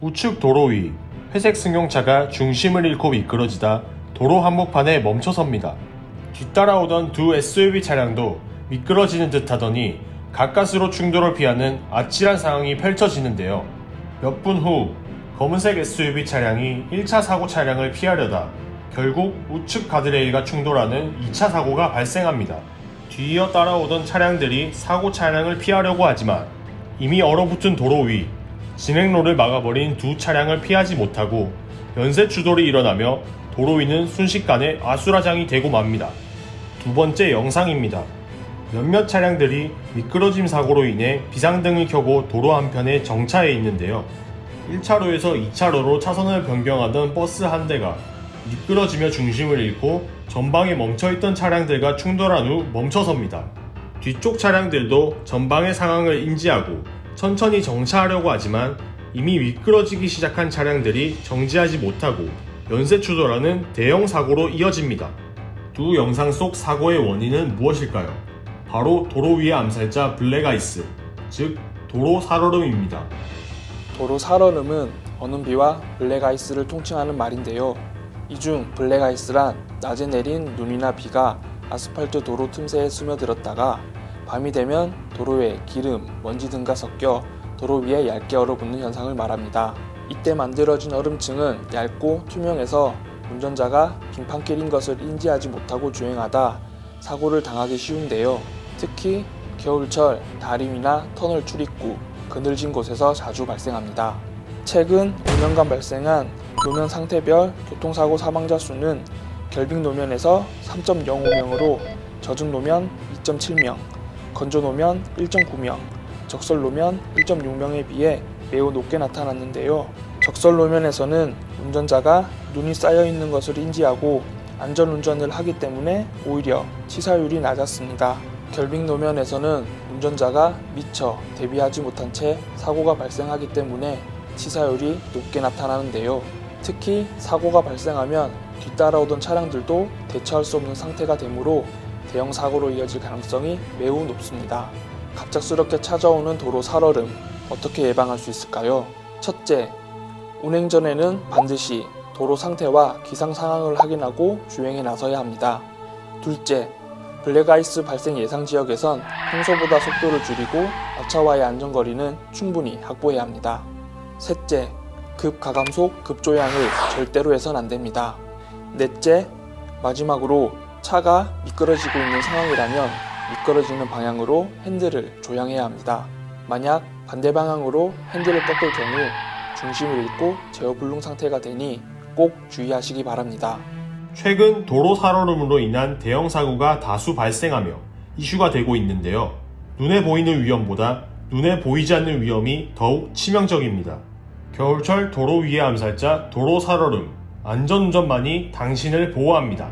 우측 도로 위 회색 승용차가 중심을 잃고 미끄러지다 도로 한복판에 멈춰섭니다. 뒤따라오던 두 SUV 차량도 미끄러지는 듯 하더니 가까스로 충돌을 피하는 아찔한 상황이 펼쳐지는데요. 몇 분 후 검은색 SUV 차량이 1차 사고 차량을 피하려다 결국 우측 가드레일과 충돌하는 2차 사고가 발생합니다. 뒤이어 따라오던 차량들이 사고 차량을 피하려고 하지만 이미 얼어붙은 도로 위 진행로를 막아버린 두 차량을 피하지 못하고 연쇄 추돌이 일어나며 도로 위는 순식간에 아수라장이 되고 맙니다. 두 번째 영상입니다. 몇몇 차량들이 미끄러짐 사고로 인해 비상등을 켜고 도로 한편에 정차해 있는데요. 1차로에서 2차로로 차선을 변경하던 버스 한 대가 미끄러지며 중심을 잃고 전방에 멈춰있던 차량들과 충돌한 후 멈춰섭니다. 뒤쪽 차량들도 전방의 상황을 인지하고 천천히 정차하려고 하지만 이미 미끄러지기 시작한 차량들이 정지하지 못하고 연쇄 추돌하는 대형 사고로 이어집니다. 두 영상 속 사고의 원인은 무엇일까요? 바로 도로 위의 암살자 블랙아이스, 즉 도로 살얼음입니다. 도로 살얼음은 얼음비와 블랙아이스를 통칭하는 말인데요. 이 중 블랙아이스란 낮에 내린 눈이나 비가 아스팔트 도로 틈새에 스며들었다가 밤이 되면 도로에 기름, 먼지 등과 섞여 도로 위에 얇게 얼어붙는 현상을 말합니다. 이때 만들어진 얼음층은 얇고 투명해서 운전자가 빙판길인 것을 인지하지 못하고 주행하다 사고를 당하기 쉬운데요. 특히 겨울철 다리 위나 터널 출입구, 그늘진 곳에서 자주 발생합니다. 최근 5년간 발생한 노면 상태별 교통사고 사망자 수는 결빙 노면에서 3.05명으로 젖은 노면 2.7명, 건조 노면 1.9명, 적설 노면 1.6명에 비해 매우 높게 나타났는데요. 적설 노면에서는 운전자가 눈이 쌓여 있는 것을 인지하고 안전운전을 하기 때문에 오히려 치사율이 낮았습니다. 결빙 노면에서는 운전자가 미처 대비하지 못한 채 사고가 발생하기 때문에 치사율이 높게 나타나는데요. 특히 사고가 발생하면 뒤따라오던 차량들도 대처할 수 없는 상태가 되므로 대형 사고로 이어질 가능성이 매우 높습니다. 갑작스럽게 찾아오는 도로 살얼음, 어떻게 예방할 수 있을까요? 첫째, 운행 전에는 반드시 도로 상태와 기상 상황을 확인하고 주행에 나서야 합니다. 둘째, 블랙아이스 발생 예상 지역에선 평소보다 속도를 줄이고 앞차와의 안전거리는 충분히 확보해야 합니다. 셋째, 급가감속, 급조양을 절대로 해선 안 됩니다. 넷째, 마지막으로 차가 미끄러지고 있는 상황이라면 미끄러지는 방향으로 핸들을 조향해야 합니다. 만약 반대 방향으로 핸들을 꺾을 경우 중심을 잃고 제어 불능 상태가 되니 꼭 주의하시기 바랍니다. 최근 도로 살얼음으로 인한 대형 사고가 다수 발생하며 이슈가 되고 있는데요. 눈에 보이는 위험보다 눈에 보이지 않는 위험이 더욱 치명적입니다. 겨울철 도로 위의 암살자 도로 살얼음, 안전운전만이 당신을 보호합니다.